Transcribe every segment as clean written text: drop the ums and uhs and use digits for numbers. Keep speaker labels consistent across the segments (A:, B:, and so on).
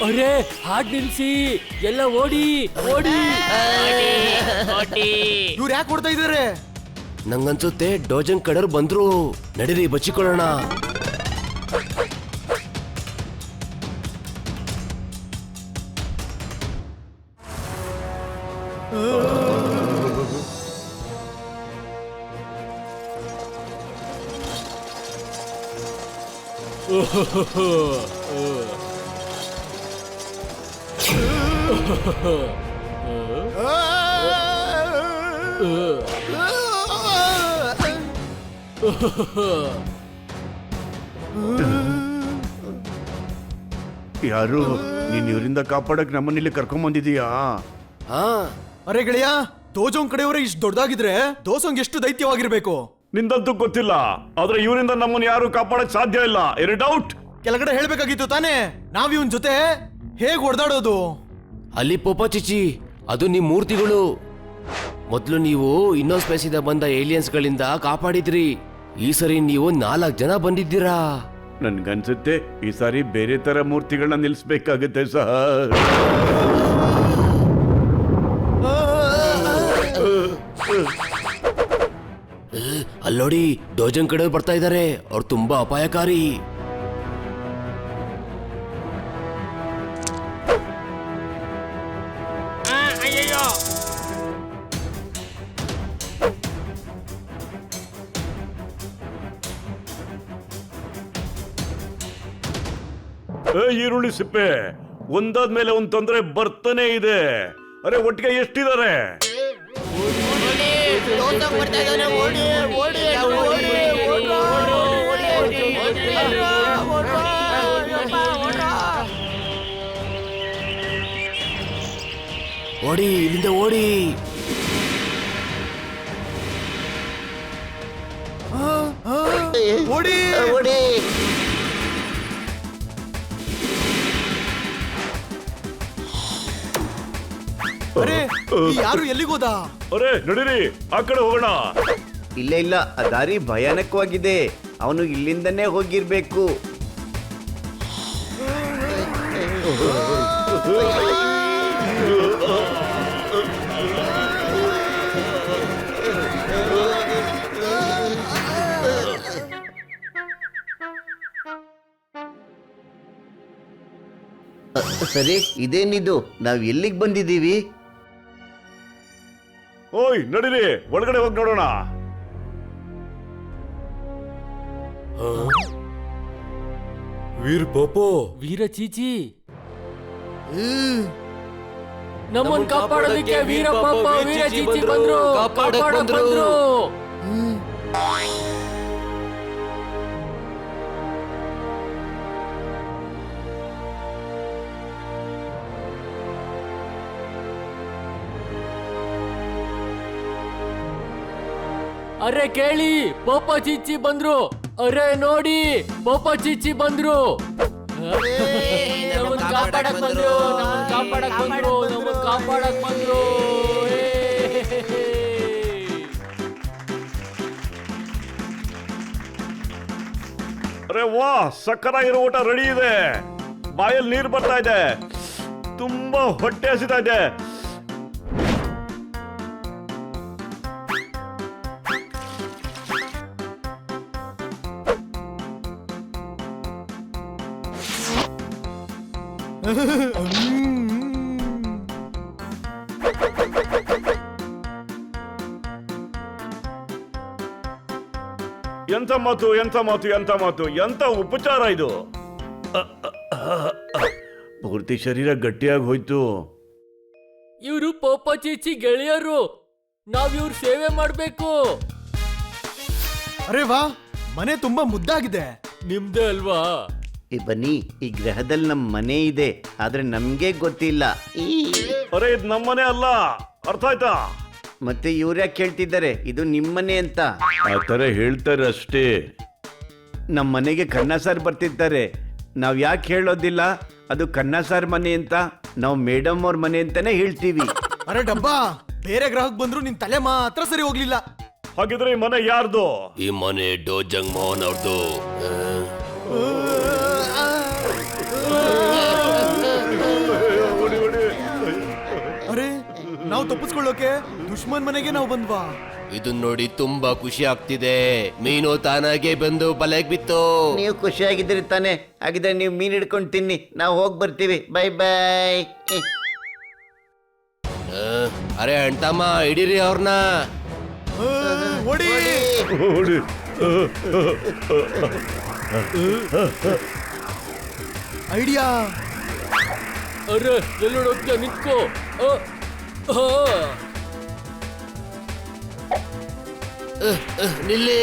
A: ಅರೆ ಹಾಡ್ ನಿಲ್ಸಿ, ಎಲ್ಲ ಓಡಿ ಓಡಿ.
B: ಇವ್ರು ಯಾಕೆ ಹೊಡ್ತಾ ಇದಾರೆ?
C: ನಂಗನ್ಸುತ್ತೆ ಡೋಜನ್ ಕಡರ್ ಬಂದ್ರು. ನಡೀರಿ ಬಚ್ಚಿಕೊಳ್ಳೋಣ.
D: ಯಾರು ನೀನ್ ಇವರಿಂದ ಕಾಪಾಡಕ್ ನಮ್ಮನ್ನಿಲ್ಲಿ ಕರ್ಕೊಂಡ್ ಬಂದಿದೀಯಾ?
C: ಹಾ,
B: ಅರೆ ಗೆಳೆಯ, ದೋಜೋಂಗ್ ಕಡೆಯವರೇ ಇಷ್ಟು ದೊಡ್ಡದಾಗಿದ್ರೆ ದೋಸೋಂಗ್ ಎಷ್ಟು ದೈತ್ಯವಾಗಿರ್ಬೇಕು?
D: ನಿಂದಂತೂ ಗೊತ್ತಿಲ್ಲ, ಆದ್ರೆ ಇವರಿಂದ ನಮ್ಮನ್ನ ಯಾರು ಕಾಪಾಡಕ್ ಸಾಧ್ಯ ಇಲ್ಲ. Any doubt?
B: ಕೆಳಗಡೆ ಹೇಳ್ಬೇಕಾಗಿತ್ತು ತಾನೇ, ನಾವ್ ಇವನ್ ಜೊತೆ ಹೇಗ್ ಹೊಡೆದಾಡೋದು?
C: ಅಲ್ಲಿ ಪೋಪ ಚಿಚ್ಚಿ, ಅದು ನಿಮ್ ಮೂರ್ತಿಗಳು. ಮೊದ್ಲು ನೀವು ಇನ್ನೊಂದ್ ಸ್ಪೇಸಿಂದ ಬಂದ ಏಲಿಯನ್ಸ್ ಗಳಿಂದ ಕಾಪಾಡಿದ್ರಿ. ಈ ಸರಿ ನೀವು 4 ಜನ ಬಂದಿದ್ದೀರಾ.
D: ನನ್ಗನ್ಸುತ್ತೆ ಈ ಸಾರಿ ಬೇರೆ ತರ ಮೂರ್ತಿಗಳನ್ನ ನಿಲ್ಸ್ಬೇಕಾಗತ್ತೆ ಸರ್.
C: ಅಲ್ಲೋಡಿ, ಡೋಜನ್ ಕಡೆ ಬರ್ತಾ ಇದ್ದಾರೆ. ಅವ್ರು ತುಂಬಾ ಅಪಾಯಕಾರಿ.
D: ಈರುಳ್ಳಿ ಸಿಪ್ಪೆ ಒಂದಾದ್ಮೇಲೆ ಒಂದ್ ತೊಂದ್ರೆ ಬರ್ತಾನೆ ಇದೆ. ಅರೆ ಒಟ್ಟಿಗೆ ಎಷ್ಟಿದ್ದಾರೆ?
C: ಓಡಿ, ಇಲ್ಲಿಂದ ಓಡಿ.
B: ಓಡಿ ಅರೆ, ಈ ಯಾರು ಎಲ್ಲಿಗೋದ?
D: ಅರೆ ನಡೀರಿ, ಆ ಕಡೆ ಹೋಗೋಣ.
E: ಇಲ್ಲ ಇಲ್ಲ, ಆ ದಾರಿ ಭಯಾನಕವಾಗಿದೆ. ಅವನು ಇಲ್ಲಿಂದನೇ ಹೋಗಿರ್ಬೇಕು. ಸರಿ, ಇದೇನಿದು? ನಾವ್ ಎಲ್ಲಿಗೆ ಬಂದಿದ್ದೀವಿ?
D: ಓಯ್ ನಡೀರಿ, ಒಳಗಡೆ ಹೋಗಿ ನೋಡೋಣ.
C: ವೀರ್ ಪೋಪೋ,
A: ವೀರ ಚೀಚಿ, ನಮ್ಮನ್ ಕಾಪಾಡೋದಕ್ಕೆ ವೀರ ಪಾಪ ವೀರ ಚೀಚಿ ಬಂದ್ರು, ಕಾಪಾಡಕ್ ಬಂದ್ರು. ಅರೆ ಕೇಳಿ, ಪೋಪ ಚಿಚ್ಚಿ ಬಂದ್ರು. ಅರೆ ನೋಡಿ, ಪೋಪ ಚಿಚ್ಚಿ ಬಂದ್ರು. ನಮ್ಮನ್ನ ಕಾಪಾಡಕ್ ಬಂದ್ರು, ನಮ್ಮನ್ನ ಕಾಪಾಡಕ್ ಬಂದ್ರು, ನಮ್ಮನ್ನ ಕಾಪಾಡಕ್ ಬಂದ್ರು.
D: ಅರೆ ವಾ, ಸಕ್ಕತ್ತಾಗಿರೋ ಊಟ ರೆಡಿ ಇದೆ. ಬಾಯಲ್ಲಿ ನೀರು ಬರ್ತಾ ಇದೆ, ತುಂಬಾ ಹೊಟ್ಟೆ ಹಸಿತಾ ಇದೆ. ಎಂತ ಮಾತು, ಎಂತ ಮಾತು, ಎಂತ ಮಾತು, ಎಂತ ಉಪಚಾರ ಇದು! ಪೂರ್ತಿ ಶರೀರ ಗಟ್ಟಿಯಾಗಿ ಹೋಯ್ತು.
A: ಇವರು ಪೋಪ ಚೀಚಿ ಗೆಳೆಯರು, ನಾವ್ ಇವ್ರ ಸೇವೆ ಮಾಡ್ಬೇಕು.
B: ಅರೆ ವಾ, ಮನೆ ತುಂಬಾ ಮುದ್ದಾಗಿದೆ.
A: ನಿಮ್ದೇ ಅಲ್ವಾ?
E: ಬನ್ನಿ, ಈ ಗ್ರಹದಲ್ಲಿ ನಮ್ ಮನೆ ಇದೆ, ಆದ್ರೆ ನಮ್ಗೆ ಗೊತ್ತಿಲ್ಲ.
D: ಅರೆ ಇದು ನಮ್ಮನೆ ಅಲ್ಲ, ಅರ್ಥ ಆಯ್ತಾ?
E: ಮತ್ತೆ ಇವ್ರ್ಯಾಕೆ ಕೇಳ್ತಿದ್ದಾರೆ ಇದು ನಿಮ್ಮನೆ ಅಂತ?
D: ಆ ತರ ಹೇಳ್ತಾರೆ ಅಷ್ಟೇ.
E: ನಮ್ಮ ಮನೆಗೆ ಕನ್ನ ಸಾರ್ ಬರ್ತಿರ್ತಾರೆ, ನಾವ್ ಯಾಕೆ ಹೇಳೋದಿಲ್ಲ ಅದು ಕನ್ನ ಸಾರ್ ಮನೆ ಅಂತ? ನಾವು ಮೇಡಮ್ ಅವ್ರ ಮನೆ ಅಂತಾನೆ ಹೇಳ್ತೀವಿ.
B: ಅರೆ ಡಬ್ಬಾ, ಬೇರೆ ಗ್ರಾಹಕ್ ಬಂದ್ರು ನಿನ್ ತಲೆ ಮಾತ್ರ ಸರಿ ಹೋಗ್ಲಿಲ್ಲ.
D: ಹಾಗಿದ್ರೆ ಈ ಮನೆ ಯಾರ್ದು?
C: ಈ ಮನೆ ಡೋಜಂಗ್ ಮೋಹನ್ ಅವ್ರದ್ದು.
B: ತಪ್ಪಿಸ್ಕೊಳ್ಳೋಕೆ ದುಶ್ಮನ್ ಮನೆಗೆ ನಾವು ಬಂದ್ವಾ?
C: ಇದನ್ ನೋಡಿ ತುಂಬಾ ಖುಷಿ ಆಗ್ತಿದೆ. ಮೀನು ತಾನಾಗೆ ಬಂದು ಬಲೆಗ್ ಬಿತ್ತು.
E: ನೀವು ಖುಷಿಯಾಗಿದ್ದೀರಿ ತಾನೆ? ಹಾಗಿದ್ರೆ ನೀವು ಮೀನ್ ಹಿಡ್ಕೊಂಡು ತಿನ್ನಿ, ನಾವು ಹೋಗಿ ಬರ್ತೀವಿ. Bye bye.
C: ಅರೆ ಅಣ್ತಮ್ಮ, ಹಿಡೀರಿ ಅವ್ರನ್ನ.
B: ಓಡಿ
D: ಓಡಿ.
B: ಐಡಿಯಾ.
A: ಅರೆ ಎಲ್ಲೋಡೋಗ್ತೀಯ, ನಿಂತ್ಕೋ. ಆ,
C: ನಿಲ್ಲಿ.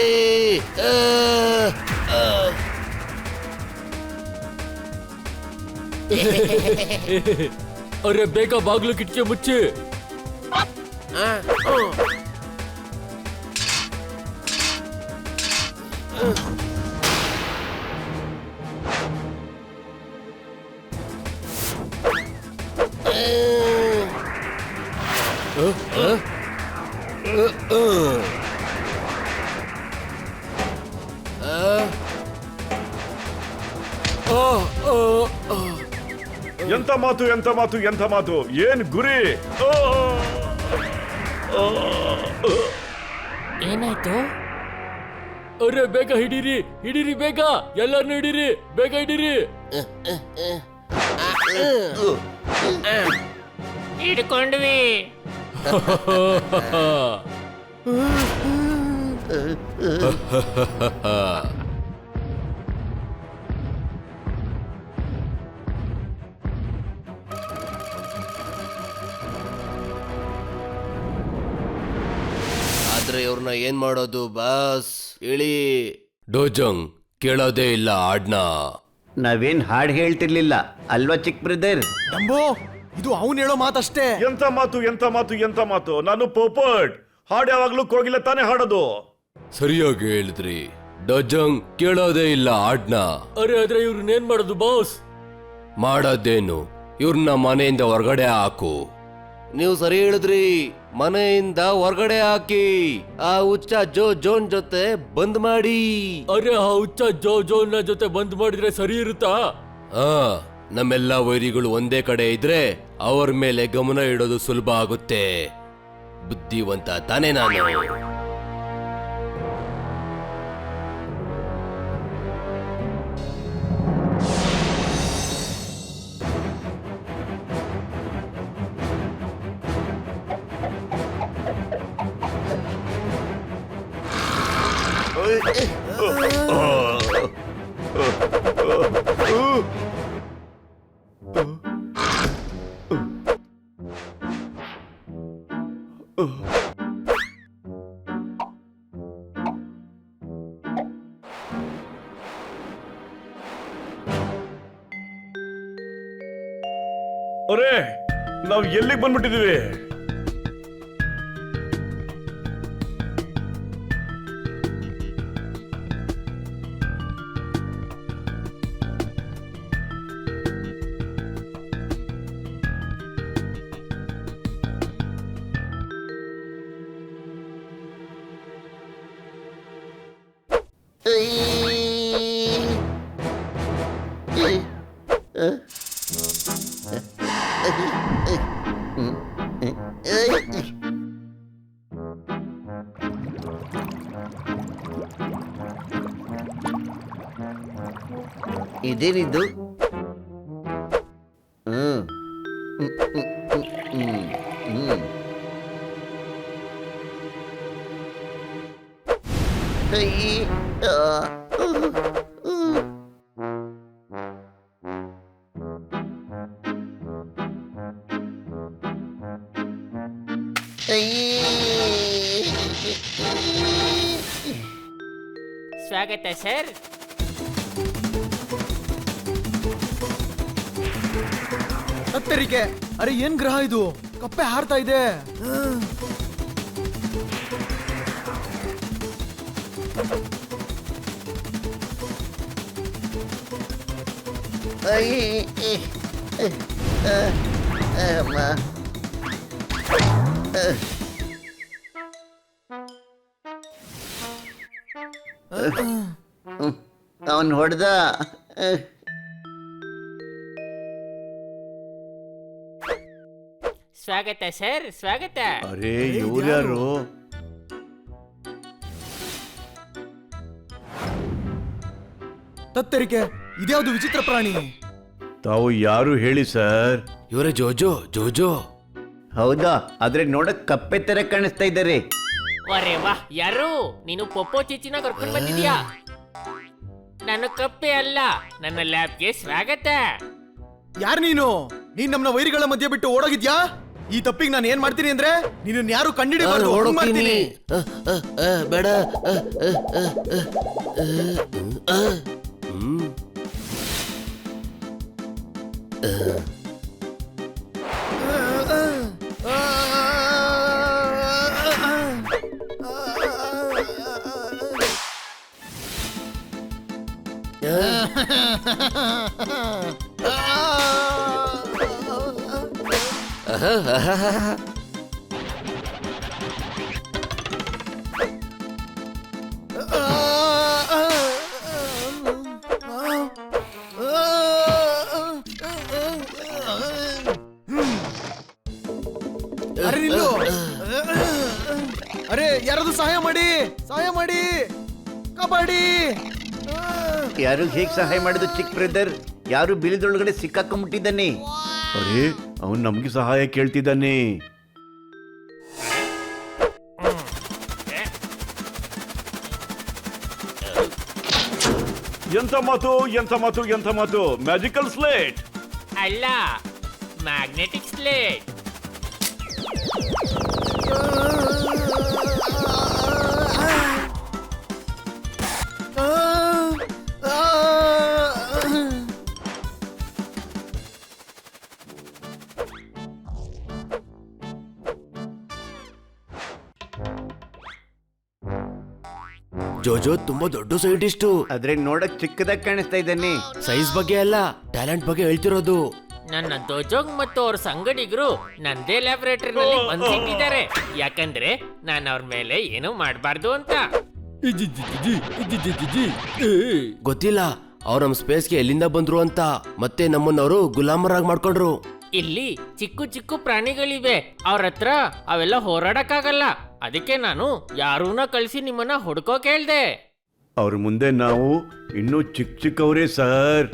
A: ಅರೆ ಬೇಗ ಬಾಗ್ಲು ಕಿಟಕಿ ಮುಚ್ಚಿ.
D: ಎಂತ ಮಾತು, ಎಂತ ಮಾತು, ಎಂತ ಮಾತು! ಏನ್ ಗುರಿ!
A: ಏನಾಯ್ತು? ಅರೆ ಬೇಗ ಹಿಡೀರಿ, ಹಿಡೀರಿ ಬೇಗ, ಎಲ್ಲರನ್ನು ಹಿಡೀರಿ, ಬೇಗ ಹಿಡೀರಿ. ಹಿಡ್ಕೊಂಡ್ವಿ.
C: ಆದ್ರೆ ಇವ್ರನ್ನ ಏನ್ ಮಾಡೋದು ಬಾಸ್? ಹೇಳಿ. ಡೋಜಂಗ್ ಕೇಳೋದೇ ಇಲ್ಲ ಹಾಡ್ನ.
E: ನಾವೇನ್ ಹಾಡು ಹೇಳ್ತಿರ್ಲಿಲ್ಲ ಅಲ್ವಾ ಚಿಕ್ ಬ್ರದರ್?
B: ಡಂಬೋ, ಇದು ಅವನ್ ಹೇಳೋ ಮಾತಷ್ಟೇ.
D: ಎಂತ ಮಾತು, ಎಂತ ಮಾತು, ಎಂತ ಮಾತು! ನಾನು ಪೋಪಟ್. ಹಾಡು ಯಾವಾಗ್ಲೂ ಕೋಗಿಲೆ ತಾನೇ ಹಾಡೋದು.
C: ಸರಿಯಾಗಿ ಹೇಳಿದ್ರಿ. ಡೋಜಂಗ್ ಕೇಳೋದೇ ಇಲ್ಲ ಹಾಡ್ನ.
A: ಅರೆ ಆದ್ರೆ ಇವ್ರನ್ನೇನ್ ಮಾಡೋದು ಬಾಸ್?
C: ಮಾಡೋದೇನು, ಇವ್ರನ್ನ ಮನೆಯಿಂದ ಹೊರಗಡೆ ಹಾಕು. ನೀವು ಸರಿ ಹೇಳಿದ್ರಿ, ಮನೆಯಿಂದ ಹೊರಗಡೆ ಹಾಕಿ. ಆ ಹುಚ್ಚ ಜೋನ್ ಜೊತೆ ಬಂದ್ ಮಾಡಿ.
A: ಅರೆ ಆ ಹುಚ್ಚ ಜೋನ ಜೊತೆ ಬಂದ್ ಮಾಡಿದ್ರೆ ಸರಿ ಇರುತ್ತಾ?
C: ನಮ್ಮೆಲ್ಲ ವೈರಿಗಳು ಒಂದೇ ಕಡೆ ಇದ್ರೆ ಅವ್ರ ಮೇಲೆ ಗಮನ ಇಡೋದು ಸುಲಭ ಆಗುತ್ತೆ. ಬುದ್ಧಿವಂತ ತಾನೇ ನಾನು.
D: ಅರೆ ನಾವ್ ಎಲ್ಲಿಗೆ ಬಂದ್ಬಿಟ್ಟಿದೀವಿ?
E: ಇದೇನಿದು?
A: ಸ್ವಾಗತ ಸರ್.
B: ಕತ್ತರಿಕೆ. ಅರೆ ಏನ್ ಗ್ರಹ ಇದು? ಕಪ್ಪೆ ಹಾರ್ತಾ ಇದೆ.
E: ಅವನ್ ಹೊಡೆದ.
F: ಸ್ವಾಗತ ಸರ್, ಸ್ವಾಗತ.
E: ಅರೇ ಇವ್ರ್ಯಾರು?
B: ತತ್ತರಿಕೆ ಇದ್ಯಾವುದು ವಿಚಿತ್ರ ಪ್ರಾಣಿ?
E: ತಾವು ಯಾರು ಹೇಳಿ ಸರ್?
C: ಇವರೇ ಜೋಜೋ ಜೋಜೋ.
E: ಹೌದಾ? ಆದ್ರೆ ನೋಡಕ್ ಕಪ್ಪೆ ತರ ಕಾಣಿಸ್ತಾ ಇದ್ದಾರೆ.
F: ಅರೆ ವಾ, ಯಾರು ನೀನು? ಪೊಪ್ಪೋ ಚಿಚಿನ ಕರ್ಕೊಂಡ್ ಬಂದಿದ್ಯಾ? ನಾನು ಕಪ್ಪೆ ಅಲ್ಲ, ನನ್ನ ಲ್ಯಾಬ್ಗೆ ಸ್ವಾಗತ.
B: ಯಾರು ನೀನು? ನೀನ್ ನಮ್ನ ವೈರಿಗಳ ಮಧ್ಯೆ ಬಿಟ್ಟು ಓಡೋಗಿದ್ಯಾ? ಈ ತಪ್ಪಿಗೆ ನಾನು ಏನ್ ಮಾಡ್ತೀನಿ ಅಂದ್ರೆ ನೀನು ಯಾರು ಕಂಡಿಡಿಬಾರ್ದು, ಹಂಗ್ ಮಾಡ್ತೀನಿ.
C: ಬೇಡ.
B: ಅರೆ ನಿಲ್ಲು. ಅರೆ ಯಾರಾದ್ರೂ ಸಹಾಯ ಮಾಡಿ, ಸಹಾಯ ಮಾಡಿ, ಕಬಡ್ಡಿ.
E: ಯಾರು ಹೇಗ್ ಸಹಾಯ ಮಾಡಿದ್ರು ಚಿಕ್ಕ ಬ್ರದರ್? ಯಾರು ಬಿಳಿದೊಳಗಡೆ ಸಿಕ್ಕಾಕೊಂಡ್ಬಿಟ್ಟಿದ್ದಾನೆ. ಅರೇ ಅವನ್ ನಮ್ಗೆ ಸಹಾಯ ಕೇಳ್ತಿದ್ದಾನೆ.
D: ಎಂತ ಮಾತು, ಎಂತ ಮಾತು, ಎಂತ ಮಾತು! ಮ್ಯಾಜಿಕಲ್ ಸ್ಲೇಟ್
F: ಅಲ್ಲ, ಮ್ಯಾಗ್ನೆಟಿಕ್ ಸ್ಲೇಟ್.
C: ಜೋಜೋ ತುಂಬಾ ದೊಡ್ಡ ಸೈಂಟಿಸ್ಟು.
E: ಆದ್ರೆ ನೋಡಕ್ ಚಿಕ್ಕದಾಗಿ ಕಾಣಿಸ್ತಾ ಇದ್ದಾನೆ.
C: ಸೈಜ್ ಬಗ್ಗೆ ಅಲ್ಲ, ಟ್ಯಾಲೆಂಟ್ ಬಗ್ಗೆ ಹೇಳ್ತಿರೋದು.
F: ನನ್ನ ದೋಜೋಗ್ ಮತ್ತು ಅವ್ರ ಸಂಗಡಿಗರು ನಂದೇ ಲ್ಯಾಬೊರೇಟರಿನಲ್ಲಿ ಬಂದಿಟ್ಟಿದ್ದಾರೆ. ಯಾಕಂದ್ರೆ ನಾನು ಅವ್ರ ಮೇಲೆ ಏನು ಮಾಡಬಾರ್ದು ಅಂತ.
C: ಗೊತ್ತಿಲ್ಲ ಅವ್ರ ನಮ್ ಸ್ಪೇಸ್ಗೆ ಎಲ್ಲಿಂದ ಬಂದ್ರು ಅಂತ. ಮತ್ತೆ ನಮ್ಮನ್ನವರು ಗುಲಾಮರಾಗಿ ಮಾಡ್ಕೊಂಡ್ರು.
F: ಇಲ್ಲಿ ಚಿಕ್ಕ ಚಿಕ್ಕ ಪ್ರಾಣಿಗಳಿವೆ, ಅವ್ರ ಹತ್ರ ಅವೆಲ್ಲ ಹೋರಾಡಕ್ಕಾಗಲ್ಲ. ಅದಕ್ಕೆ ನಾನು ಯಾರೂನ ಕಳಿಸಿ ನಿಮ್ಮನ್ನ ಹುಡ್ಕೋಕ್ ಹೇಳ್ದೆ.
E: ಅವ್ರ ಮುಂದೆ ನಾವು ಇನ್ನೂ ಚಿಕ್ಕವರೇ ಸರ್.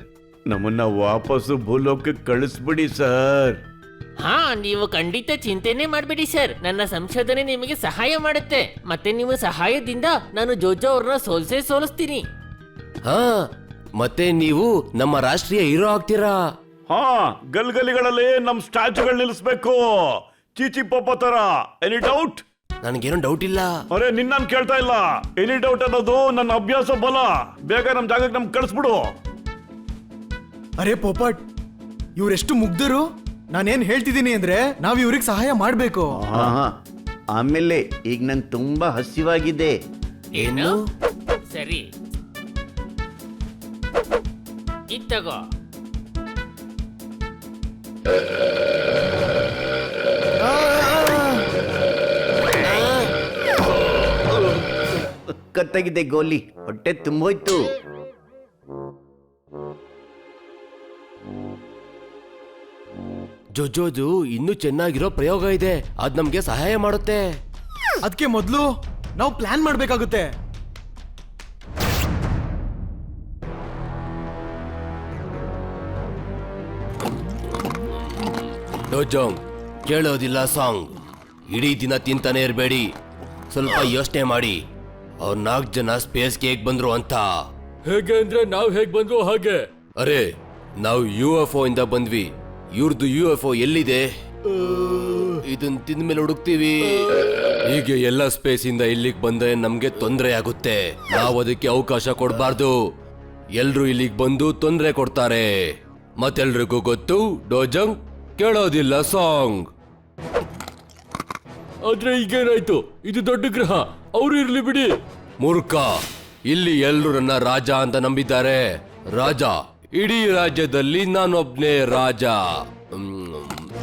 E: ನಮ್ಮನ್ನ ವಾಪಸ್ಸು ಭೂಲೋಕಕ್ಕೆ ಕಳಿಸ್ಬಿಡಿ ಸರ್.
F: ಹಾ, ನೀವು ಖಂಡಿತ ಚಿಂತೆನೆ ಮಾಡ್ಬೇಡಿ ಸರ್. ನನ್ನ ಸಂಶೋಧನೆ ನಿಮಗೆ ಸಹಾಯ ಮಾಡುತ್ತೆ. ಮತ್ತೆ ನಿಮ್ಮ ಸಹಾಯದಿಂದ ನಾನು ಜೋಜೋ ಅವ್ರನ್ನ ಸೋಲಿಸ್ತೀನಿ.
C: ಹಾ, ಮತ್ತೆ ನೀವು ನಮ್ಮ ರಾಷ್ಟ್ರೀಯ ಹೀರೋ ಆಗ್ತೀರಾ.
D: ಹಾ, ಗಲ್ಗಲಿಗಳಲ್ಲಿ ನಮ್ ಸ್ಟ್ಯಾಚುಗಳು ನಿಲ್ಲಿಸ್ಬೇಕು, ಚೀಚಿ ಪಪ್ಪ ತರ. Any doubt?
C: ನನ್ಗೇನೋ ಡೌಟ್ ಇಲ್ಲ.
D: ಅರೆ ನಿನ್ನ ಕೇಳ್ತಾ ಇಲ್ಲ. ಎನಿ ಡೌಟ್ ಅನ್ನೋದು ನನ್ನ ಅಭ್ಯಾಸ ಬಲ. ಬೇಗ ನಮ್ ಜಾಗಕ್ಕೆ ನಮ್ ಕಳಿಸ್ಬಿಡು.
B: ಅರೆ ಪೋಪಟ್, ಇವ್ರೆಷ್ಟು ಮುಗ್ಧರು. ನಾನೇನ್ ಹೇಳ್ತಿದ್ದೀನಿ ಅಂದ್ರೆ ನಾವ್ ಇವ್ರಿಗೆ ಸಹಾಯ ಮಾಡ್ಬೇಕು.
E: ಹಾ, ಆಮೇಲೆ ಈಗ ನಂಗೆ ತುಂಬಾ ಹಸಿವಾಗಿದೆ.
C: ಏನು?
F: ಸರಿ, ಇದ್ ತಗೋ.
E: ಕತ್ತಾಗಿದೆ ಗೋಲಿ, ಹೊಟ್ಟೆ ತುಂಬೋಯ್ತು.
C: ಜೋಜೋದು ಇನ್ನೂ ಚೆನ್ನಾಗಿರೋ ಪ್ರಯೋಗ ಇದೆ. ಅದ್ ನಮ್ಗೆ ಸಹಾಯ ಮಾಡುತ್ತೆ.
B: ಅದಕ್ಕೆ ಮೊದ್ಲು ನಾವು ಪ್ಲಾನ್ ಮಾಡ್ಬೇಕಾಗುತ್ತೆ.
C: ಡೋಜೋಂಗ್, ಕೇಳೋದಿಲ್ಲ ಸಾಂಗ್. ಇಡೀ ದಿನ ತಿಂತಾನೆ ಇರಬೇಡಿ. ಸ್ವಲ್ಪ ಯೋಚನೆ ಮಾಡಿ, ಅವ್ರ 4 ಜನ ಸ್ಪೇಸ್ಗೆ ಹೇಗ್ ಬಂದ್ರು ಅಂತ.
A: ಹೇಗೆ ಅಂದ್ರೆ ನಾವ್ ಹೇಗ್ ಬಂದ್ವು ಹಾಗೆ.
C: ಅರೆ, ನಾವು UFO ಇಂದ ಬಂದ್ವಿ. ಇವ್ರದ್ದು UFO ಎಲ್ಲಿದೆ? ಇದನ್ ತಿಂದ್ಮೇಲೆ ಹುಡುಕ್ತಿವಿ. ಹೀಗೆ ಎಲ್ಲ ಸ್ಪೇಸ್ ಇಂದ ಇಲ್ಲಿಗೆ ಬಂದ್ರೆ ನಮ್ಗೆ ತೊಂದರೆ ಆಗುತ್ತೆ. ನಾವು ಅದಕ್ಕೆ ಅವಕಾಶ ಕೊಡಬಾರ್ದು. ಎಲ್ರು ಇಲ್ಲಿಗೆ ಬಂದು ತೊಂದರೆ ಕೊಡ್ತಾರೆ. ಮತ್ತೆಲ್ರಿಗೂ ಗೊತ್ತು, ಡೋಜಂಗ್ ಕೇಳೋದಿಲ್ಲ ಸಾಂಗ್.
A: ಆದ್ರೆ ಈಗೇನಾಯ್ತು? ಇದು ದೊಡ್ಡ ಗ್ರಹ, ಅವ್ರು ಇರ್ಲಿ ಬಿಡಿ.
C: ಮೂರ್ಖ, ಇಲ್ಲಿ ಎಲ್ರು ನನ್ನ ರಾಜ ಅಂತ ನಂಬಿದ್ದಾರೆ. ರಾಜ, ಇಡೀ ರಾಜ್ಯದಲ್ಲಿ ನಾನೊಬ್ನೇ ರಾಜ.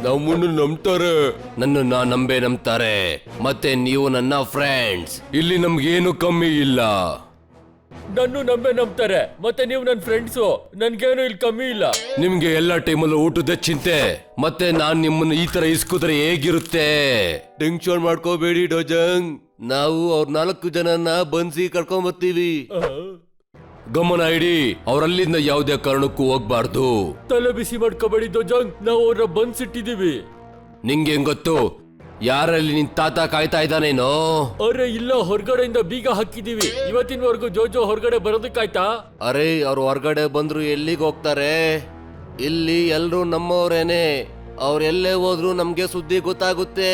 C: ನಮ್ಮನ್ನು ನಂಬ್ತಾರೆ, ನನ್ನನ್ನ ನಂಬ್ತಾರೆ. ಮತ್ತೆ ನೀವು ನನ್ನ ಫ್ರೆಂಡ್ಸ್. ಇಲ್ಲಿ ನಮ್ಗೇನು ಕಮ್ಮಿ ಇಲ್ಲ.
A: ನನ್ನೂ ನಂಬ್ತಾರೆ ಮತ್ತೆ ನೀವು ನನ್ನ ಫ್ರೆಂಡ್ಸು ನನ್ಗೇನು ಇಲ್ಲಿ ಕಮ್ಮಿ ಇಲ್ಲ.
C: ನಿಮ್ಗೆ ಎಲ್ಲ ಟೈಮಲ್ಲೂ ಊಟದ ಚಿಂತೆ, ಮತ್ತೆ ನಾನ್ ನಿಮ್ಮನ್ನ ಈ ತರ ಇಸ್ಕುದ್ರೆ ಹೇಗಿರುತ್ತೆ? ಟೆನ್ಷನ್ ಮಾಡ್ಕೋಬೇಡಿ ಡೋಜಂಗ್, ನಾವು ಅವ್ರ 4 ಜನನ ಬಂಧಿಸಿ ಕರ್ಕೊಂಡ್ ಬರ್ತೀವಿ. ಗಮನ ಇಡಿ, ಅವ್ರಲ್ಲಿಂದ ಯಾವುದೇ ಕಾರಣಕ್ಕೂ ಹೋಗ್ಬಾರ್ದು.
A: ತಲೆ ಬಿಸಿ ಮಾಡ್ಕೋಬೇಡಿ ದೊಜಂಗ್, ನಾವು ಅವ್ರನ್ನ ಬಂದ್ಸಿಟ್ಟಿದೀವಿ.
C: ನಿಂಗೆ ಹೆಂಗ್ ಗೊತ್ತು? ಯಾರಲ್ಲಿ ನಿನ್ ತಾತ ಕಾಯ್ತಾ ಇದ್ದಾನೇನೋ?
A: ಅರೆ ಇಲ್ಲ, ಹೊರಗಡೆಯಿಂದ ಬೀಗ ಹಾಕಿದೀವಿ. ಇವತ್ತಿನವರೆಗೂ ಜೋಜೋ ಹೊರಗಡೆ ಬರೋದಕ್ಕಾಯ್ತಾ?
C: ಅರೆ ಅವ್ರು ಹೊರಗಡೆ ಬಂದ್ರು ಎಲ್ಲಿಗೆ ಹೋಗ್ತಾರೆ? ಇಲ್ಲಿ ಎಲ್ರು ನಮ್ಮವ್ರೇನೆ, ಅವ್ರೆಲ್ಲೇ ಹೋದ್ರು ನಮ್ಗೆ ಸುದ್ದಿ ಗೊತ್ತಾಗುತ್ತೆ.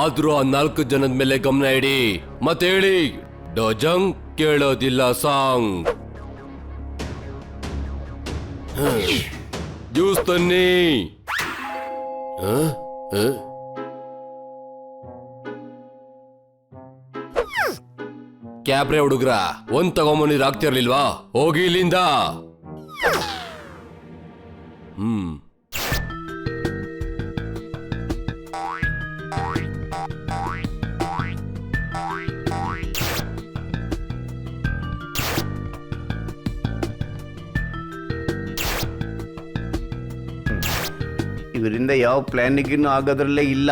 C: ಆದ್ರೂ ಆ 4 ಜನದ ಮೇಲೆ ಗಮನ ಇಡಿ. ಮತ್ತೆ ಹೇಳಿ, ಡೋಜಂಗ್ ಕೇಳೋದಿಲ್ಲ ಸಾಂಗ್. ಜ್ಯೂಸ್ ತನ್ನಿ. ಕ್ಯಾಬ್ರೆ ಹುಡುಗ್ರ, ಒಂದ್ ತಗೊಂಬಂದಿದ್ ಆಗ್ತಿರ್ಲಿಲ್ವಾ? ಹೋಗಿ ಇಲ್ಲಿಂದ.
E: ಇವರಿಂದ ಯಾವ ಪ್ಲಾನಿಗೂ ಆಗೋದ್ರಲ್ಲೇ ಇಲ್ಲ.